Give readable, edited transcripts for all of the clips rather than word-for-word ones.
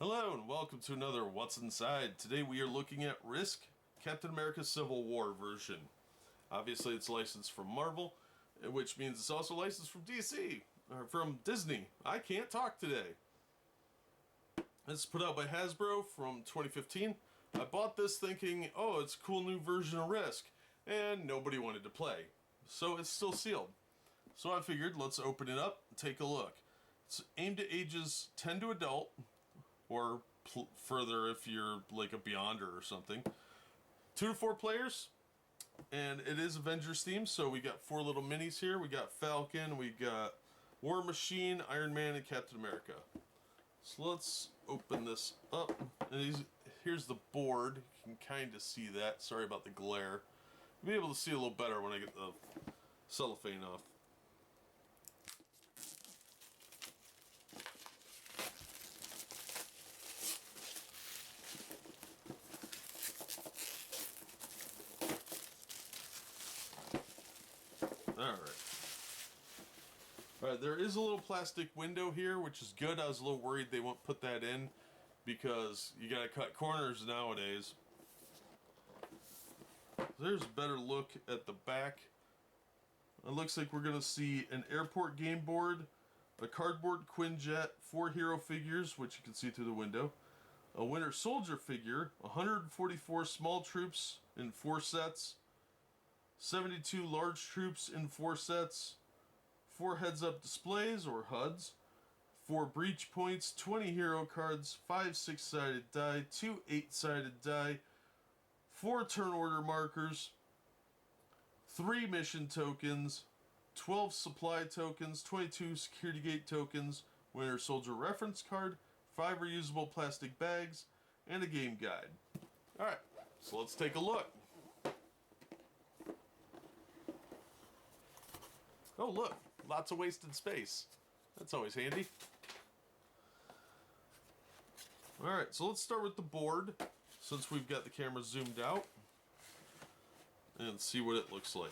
Hello and welcome to another What's Inside. Today we are looking at Risk, Captain America Civil War version. Obviously it's licensed from Marvel, which means it's also licensed from DC, or from Disney. I can't talk today. It's put out by Hasbro from 2015. I bought this thinking, oh, it's a cool new version of Risk, and nobody wanted to play. So it's still sealed. So I figured, let's open it up and take a look. It's aimed at ages 10 to adult, or further if you're like a Beyonder or something. 2 to 4 players, and it is Avengers themed, so we got 4 little minis here. We got Falcon, we got War Machine, Iron Man, and Captain America. So let's open this up. And here's the board. You can kind of see that. Sorry about the glare. I'll be able to see a little better when I get the cellophane off. Alright, there is a little plastic window here, which is good. I was a little worried they won't put that in because you gotta cut corners nowadays. There's a better look at the back. It looks like we're gonna see an airport game board, a cardboard Quinjet, 4 hero figures, which you can see through the window, a Winter Soldier figure, 144 small troops in 4 sets, 72 large troops in 4 sets, 4 heads-up displays, or HUDs, 4 breach points, 20 hero cards, 5 6-sided die, 2 8-sided die, 4 turn order markers, 3 mission tokens, 12 supply tokens, 22 security gate tokens, Winter Soldier reference card, 5 reusable plastic bags, and a game guide. Alright, so let's take a look. Oh look, lots of wasted space. That's always handy. Alright, so let's start with the board, since we've got the camera zoomed out, and see what it looks like.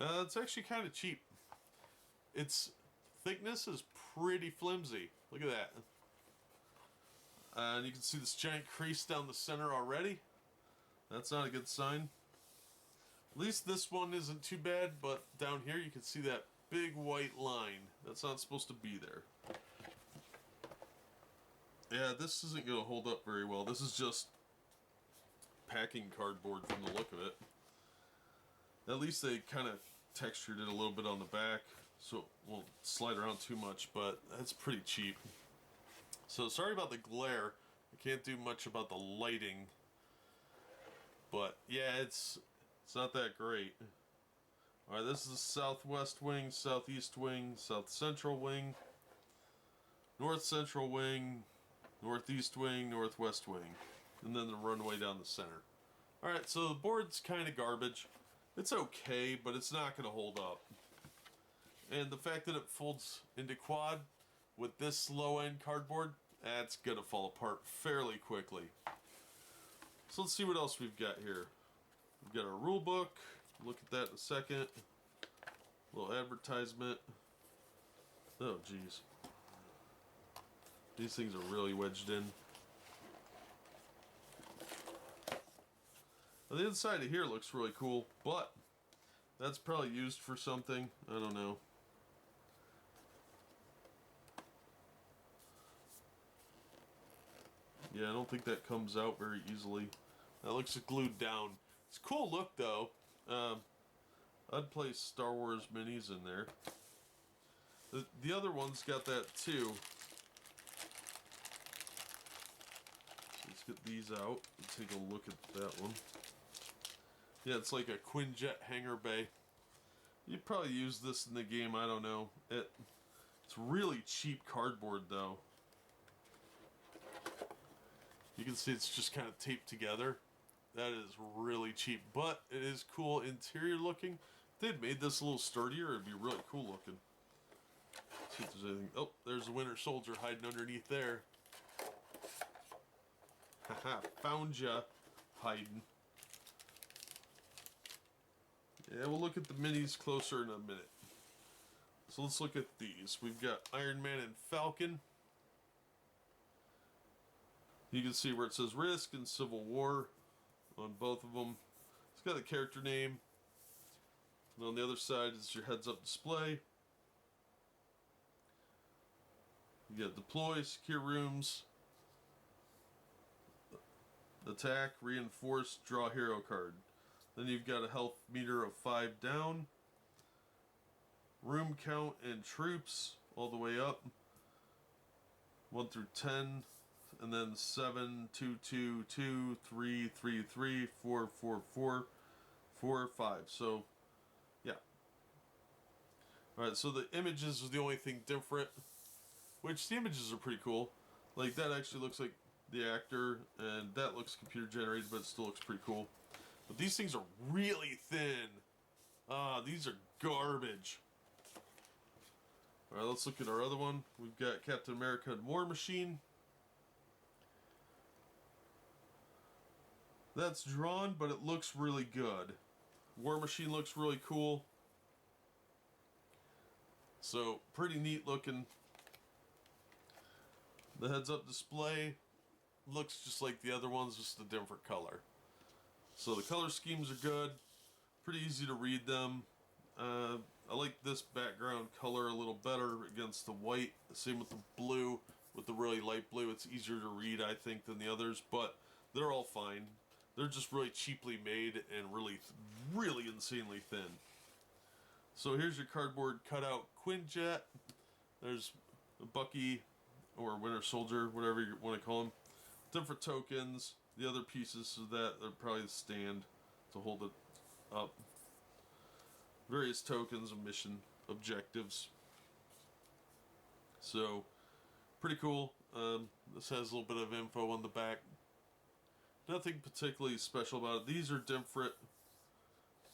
It's actually kind of cheap. Its thickness is pretty flimsy. Look at that. And you can see this giant crease down the center already. That's not a good sign. At least this one isn't too bad, but down here you can see that big white line. That's not supposed to be there. Yeah, this isn't going to hold up very well. This is just packing cardboard from the look of it. At least they kind of textured it a little bit on the back, so it won't slide around too much, but that's pretty cheap. So sorry about the glare. I can't do much about the lighting. But yeah, it's not that great. Alright, this is the southwest wing, southeast wing, south central wing, north central wing, northeast wing, northwest wing, and then the runway down the center. Alright, so the board's kind of garbage. It's okay, but it's not going to hold up. And the fact that it folds into quad with this low end cardboard, that's going to fall apart fairly quickly. So let's see what else we've got here. We've got our rule book. Look at that in a second. A little advertisement. Oh, geez. These things are really wedged in. Now, the inside of here looks really cool, but that's probably used for something. I don't know. Yeah, I don't think that comes out very easily. That looks glued down. It's a cool look, though. I'd place Star Wars minis in there. The other one's got that, too. So let's get these out and take a look at that one. Yeah, it's like a Quinjet hangar bay. You'd probably use this in the game, I don't know. It's really cheap cardboard, though. You can see it's just kind of taped together. That is really cheap, but it is cool interior looking. If they'd made this a little sturdier, it'd be really cool looking. Let's see if there's anything. Oh, there's a Winter Soldier hiding underneath there. Haha, found ya, hiding. Yeah, we'll look at the minis closer in a minute. So let's look at these. We've got Iron Man and Falcon. You can see where it says Risk and Civil War on both of them. It's got a character name. And on the other side is your heads-up display. You got deploy, secure rooms, attack, reinforce, draw hero card. Then you've got a health meter of 5 down, room count and troops all the way up, 1 through 10, and then 7, 2, 2, 2, 3, 3, 3, 4, 4, 4, 4, 5. So, yeah. Alright, so the images are the only thing different, which the images are pretty cool. Like, that actually looks like the actor, and that looks computer generated, but it still looks pretty cool. But these things are really thin. These are garbage. Alright, let's look at our other one. We've got Captain America and War Machine. That's drawn, but it looks really good. War Machine looks really cool. So, pretty neat looking. The heads-up display looks just like the other ones, just a different color. So the color schemes are good. Pretty easy to read them. I like this background color a little better against the white. Same with the blue. With the really light blue, it's easier to read, I think, than the others. But they're all fine. They're just really cheaply made and really insanely thin. So here's your cardboard cutout Quinjet. There's Bucky or Winter Soldier, whatever you want to call them. Different tokens. The other pieces of that are probably the stand to hold it up. Various tokens of mission objectives. So, pretty cool. This has a little bit of info on the back. Nothing particularly special about it. These are different.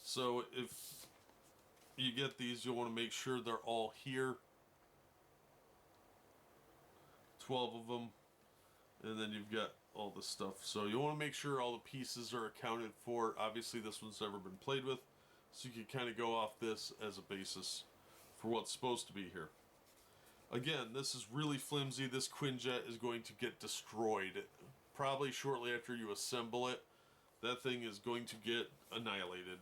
So if you get these, you'll want to make sure they're all here. 12 of them. And then you've got all this stuff. So you want to make sure all the pieces are accounted for. Obviously this one's never been played with. So you can kind of go off this as a basis for what's supposed to be here. Again, this is really flimsy. This Quinjet is going to get destroyed. Probably shortly after you assemble it. That thing is going to get annihilated.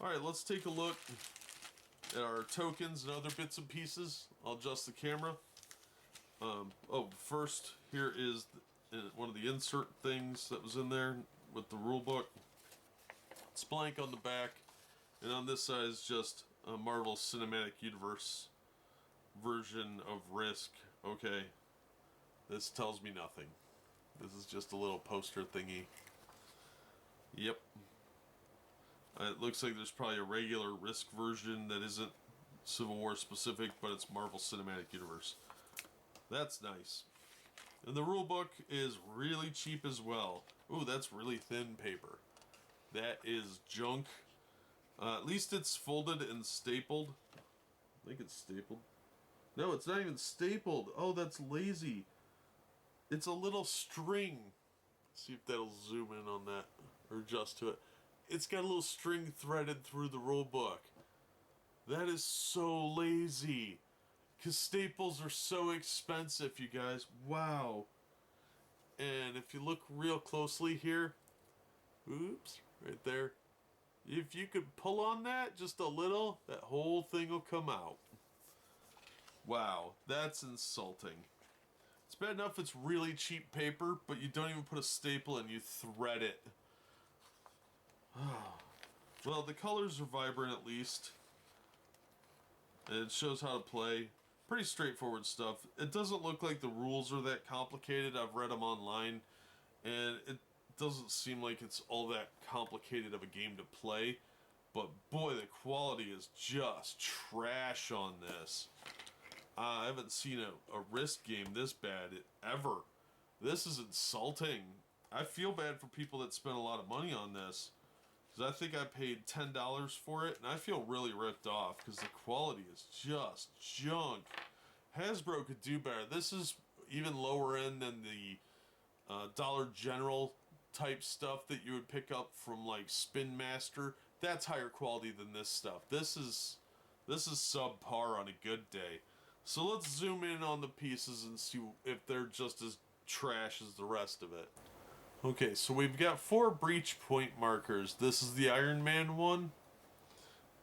Alright, let's take a look at our tokens and other bits and pieces. I'll adjust the camera. First, here is one of the insert things that was in there with the rule book. It's blank on the back, and on this side is just a Marvel Cinematic Universe version of Risk. Okay, this tells me nothing. This is just a little poster thingy. Yep. It looks like there's probably a regular Risk version that isn't Civil War specific, but it's Marvel Cinematic Universe. That's nice. And the rule book is really cheap as well. Ooh, that's really thin paper. That is junk. At least it's folded and stapled. I think it's stapled. No, it's not even stapled. Oh, that's lazy. It's a little string. See if that'll zoom in on that or adjust to it. It's got a little string threaded through the rule book. That is so lazy. Because staples are so expensive, you guys. Wow. And if you look real closely here, oops, right there. If you could pull on that just a little, that whole thing will come out. Wow, that's insulting. It's bad enough it's really cheap paper, but you don't even put a staple and you thread it. Well, the colors are vibrant at least. And it shows how to play. Pretty straightforward stuff. It doesn't look like the rules are that complicated. I've read them online, and it doesn't seem like it's all that complicated of a game to play. But boy, the quality is just trash on this. I haven't seen a Risk game this bad ever. This is insulting. I feel bad for people that spend a lot of money on this. Because I think I paid $10 for it, and I feel really ripped off because the quality is just junk. Hasbro could do better. This is even lower end than the Dollar General type stuff that you would pick up from like Spin Master. That's higher quality than this stuff. This is This is subpar on a good day. So let's zoom in on the pieces and see if they're just as trash as the rest of it. Okay, so we've got 4 breach point markers. This is the Iron Man one.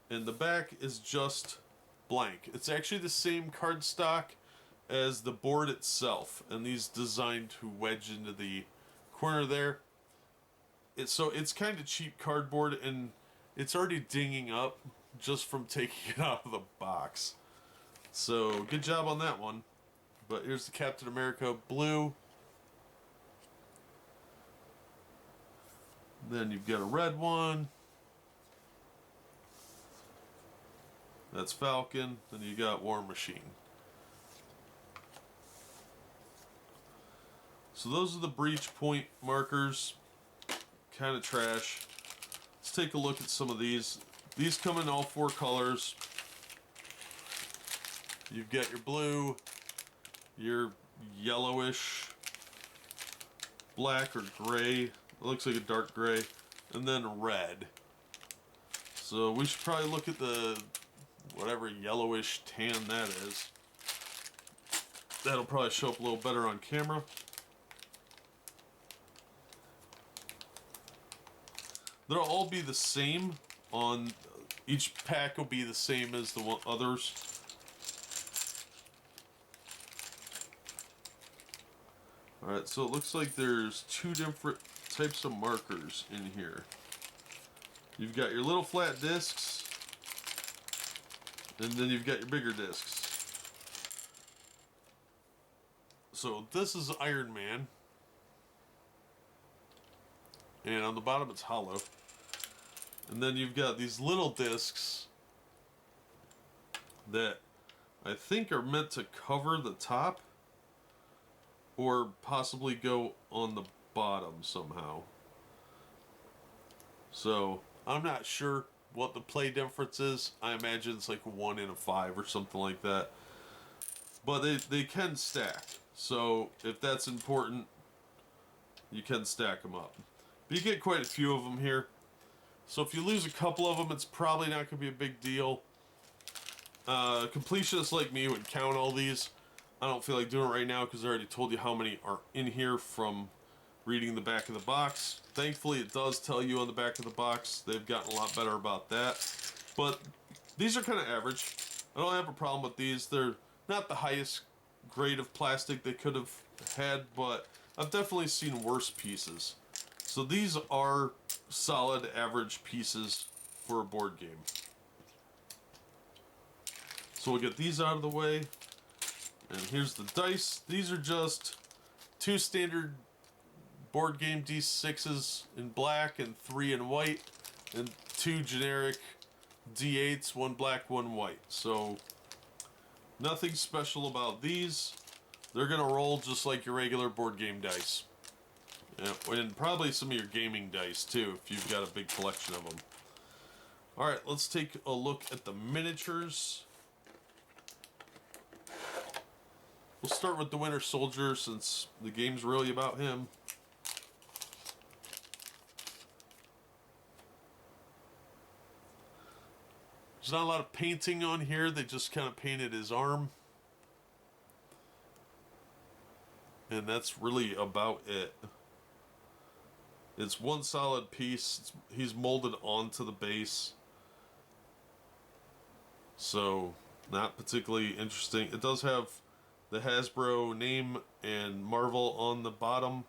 And the back is just blank. It's actually the same cardstock as the board itself. And these designed to wedge into the corner there. So it's kind of cheap cardboard, and it's already dinging up just from taking it out of the box. So good job on that one. But here's the Captain America blue. Then you've got a red one. That's Falcon. Then you got War Machine. So those are the breach point markers. Kind of trash. Let's take a look at some of these. These come in all 4 colors. You've got your blue, your yellowish, black or gray. It looks like a dark gray. And then red. So we should probably look at the whatever yellowish tan that is. That'll probably show up a little better on camera. They'll all be the same on each pack will be the same as the others. Alright, so it looks like there's 2 different types of markers in here. You've got your little flat discs, and then you've got your bigger discs. So this is Iron Man, and on the bottom it's hollow. And then you've got these little discs that I think are meant to cover the top or possibly go on the bottom somehow. So I'm not sure what the play difference is. I imagine it's like 1 in a 5 or something like that. But they can stack. So if that's important, you can stack them up. But you get quite a few of them here. So if you lose a couple of them, it's probably not going to be a big deal. Completionists like me would count all these. I don't feel like doing it right now because I already told you how many are in here from reading the back of the box. Thankfully, it does tell you on the back of the box. They've gotten a lot better about that. But these are kind of average. I don't have a problem with these. They're not the highest grade of plastic they could have had, but I've definitely seen worse pieces. So these are solid average pieces for a board game. So we'll get these out of the way. And here's the dice. These are just 2 standard board game D6s in black and 3 in white, and 2 generic D8s, 1 black, 1 white. So nothing special about these. They're gonna roll just like your regular board game dice. And probably some of your gaming dice too, if you've got a big collection of them. Alright, let's take a look at the miniatures. We'll start with the Winter Soldier since the game's really about him. There's not a lot of painting on here. They just kind of painted his arm. And that's really about it. It's one solid piece. He's molded onto the base. So, not particularly interesting. It does have the Hasbro name and Marvel on the bottom.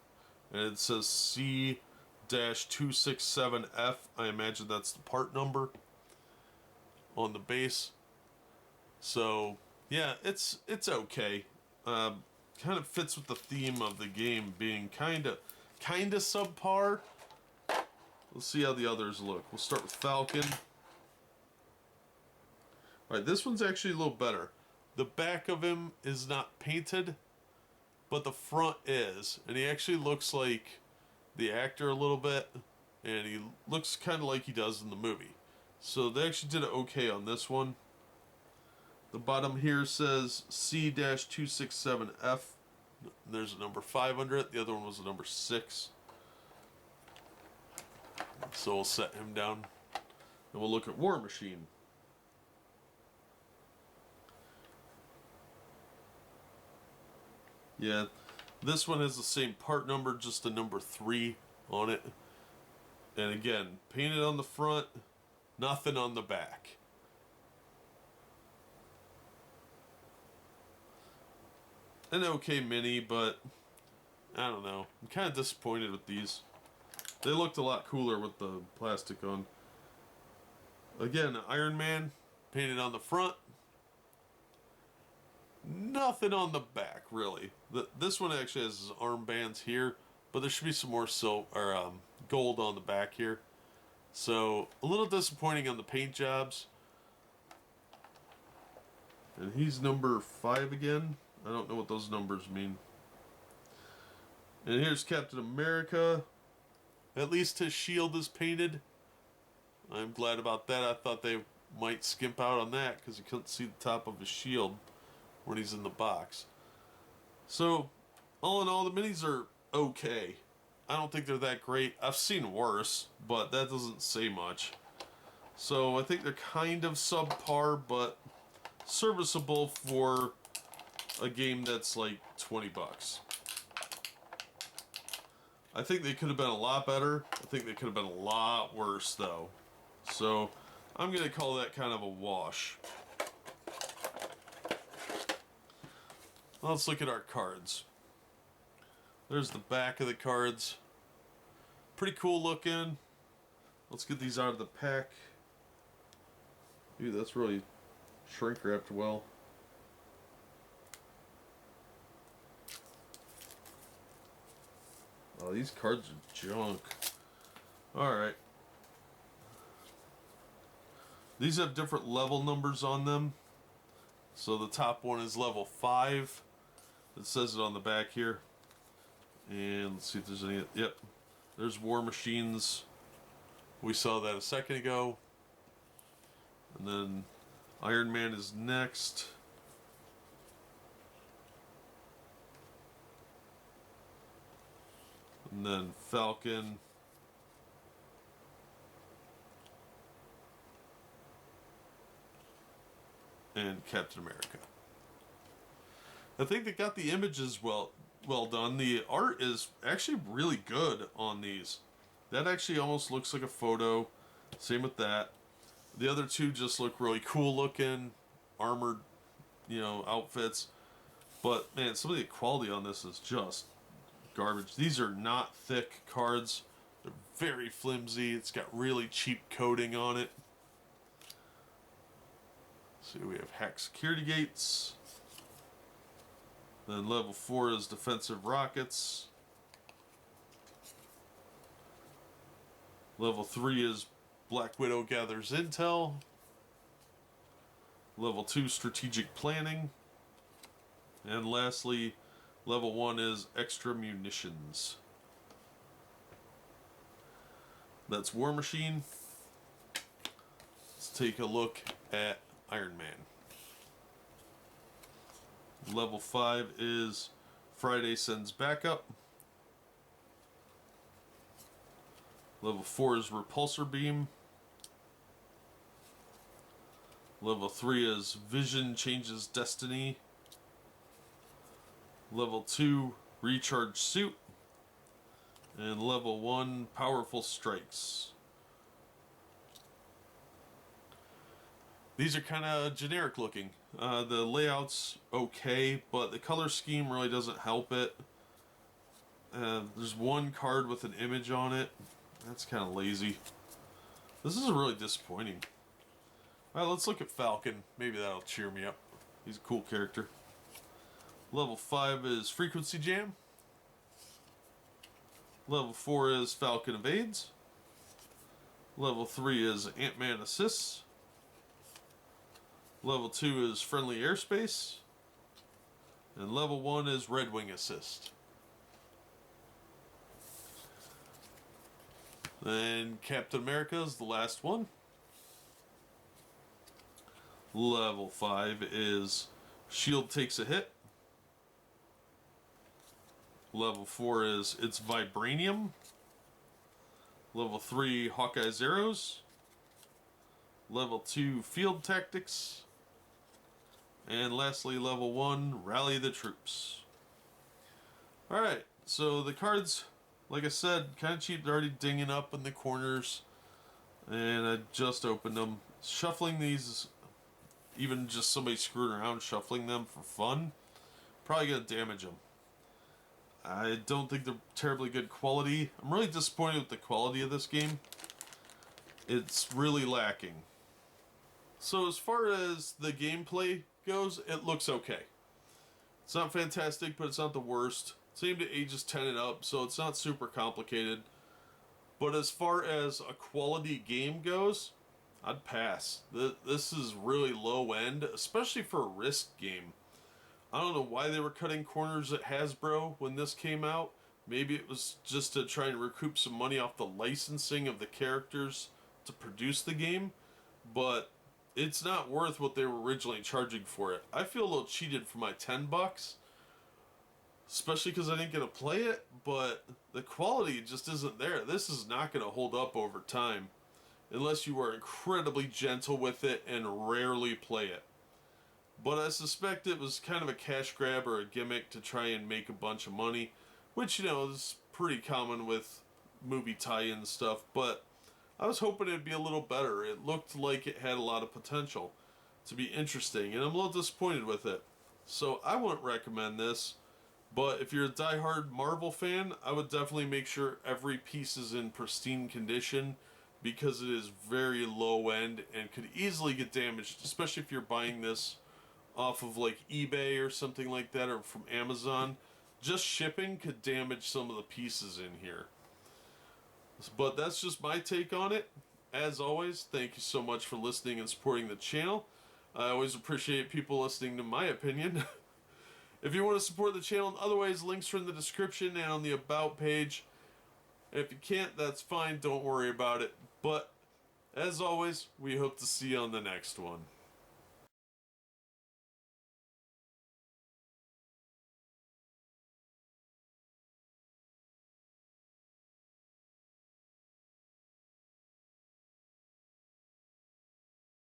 And it says C-267F. I imagine that's the part number on the base. So, yeah, it's okay. Kind of fits with the theme of the game being kind of subpar. Let's see how the others look. We'll start with Falcon. Alright, this one's actually a little better. The back of him is not painted, but the front is. And he actually looks like the actor a little bit. And he looks kind of like he does in the movie. So they actually did it okay on this one. The bottom here says C-267F. There's a number 5 under it. The other one was a number 6. So we'll set him down. And we'll look at War Machine. Yeah, this one has the same part number, just a number 3 on it. And again, painted on the front, nothing on the back. An okay mini, but I don't know. I'm kind of disappointed with these. They looked a lot cooler with the plastic on. Again, Iron Man, painted on the front. Nothing on the back, really. This one actually has his armbands here, but there should be some more gold on the back here. So, a little disappointing on the paint jobs. And he's number 5 again. I don't know what those numbers mean. And here's Captain America. At least his shield is painted. I'm glad about that. I thought they might skimp out on that because you couldn't see the top of his shield when he's in the box. So, all in all, the minis are okay. I don't think they're that great. I've seen worse, but that doesn't say much. So, I think they're kind of subpar, but serviceable for a game that's like 20 bucks. I think they could have been a lot better. I think they could have been a lot worse, though. So, I'm going to call that kind of a wash. Let's look at our cards. There's the back of the cards. Pretty cool looking. Let's get these out of the pack. Dude, that's really shrink wrapped well. Oh, these cards are junk. Alright. These have different level numbers on them. So the top one is level 5. It says it on the back here. And let's see if there's any... Yep. There's War Machines. We saw that a second ago. And then Iron Man is next. And then Falcon. And Captain America. I think they got the images well done. The art is actually really good on these. That actually almost looks like a photo. Same with that. The other two just look really cool looking, armored, outfits. But man, some of the quality on this is just garbage. These are not thick cards. They're very flimsy. It's got really cheap coating on it. So we have hack security gates. Then level 4 is defensive rockets. Level 3 is Black Widow gathers intel. Level 2 strategic planning. And lastly, level 1 is extra munitions. That's War Machine. Let's take a look at Iron Man. Level 5 is Friday sends backup. Level 4 is repulsor beam. Level 3 is Vision changes destiny. Level 2 recharge suit. And level 1 powerful strikes. These are kind of generic looking. The layout's okay, but the color scheme really doesn't help it. There's one card with an image on it. That's kind of lazy. This is really disappointing. Alright, let's look at Falcon. Maybe that'll cheer me up. He's a cool character. Level 5 is Frequency Jam. Level 4 is Falcon Evades. Level 3 is Ant-Man Assists. Level 2 is Friendly Airspace. And level 1 is Red Wing Assist. Then Captain America is the last one. Level 5 is Shield Takes a Hit. Level 4 is It's Vibranium. Level 3 Hawkeye Zeros. Level 2 Field Tactics. And lastly, level 1 Rally the Troops. Alright, so the cards, like I said, kind of cheap. They're already dinging up in the corners. And I just opened them. Shuffling these, even just somebody screwing around shuffling them for fun, probably going to damage them. I don't think they're terribly good quality. I'm really disappointed with the quality of this game. It's really lacking. So as far as the gameplay goes, it looks okay. It's not fantastic, but it's not the worst. It's aimed at ages 10 and up, so it's not super complicated. But as far as a quality game goes, I'd pass. This is really low end, especially for a Risk game. I don't know why they were cutting corners at Hasbro when this came out. Maybe it was just to try and recoup some money off the licensing of the characters to produce the game. But it's not worth what they were originally charging for it. I feel a little cheated for my $10. Especially because I didn't get to play it, but the quality just isn't there. This is not going to hold up over time unless you are incredibly gentle with it and rarely play it. But I suspect it was kind of a cash grab or a gimmick to try and make a bunch of money, which, you know, is pretty common with movie tie-in stuff, but I was hoping it'd be a little better. It looked like it had a lot of potential to be interesting, and I'm a little disappointed with it. So I wouldn't recommend this, but if you're a diehard Marvel fan, I would definitely make sure every piece is in pristine condition, because it is very low end and could easily get damaged, especially if you're buying this off of like eBay or something like that, or from Amazon. Just shipping could damage some of the pieces in here. But that's just my take on it. As always, thank you so much for listening and supporting the channel. I always appreciate people listening to my opinion. If you want to support the channel in other ways, links are in the description and on the About page. If you can't, that's fine. Don't worry about it. But, as always, we hope to see you on the next one.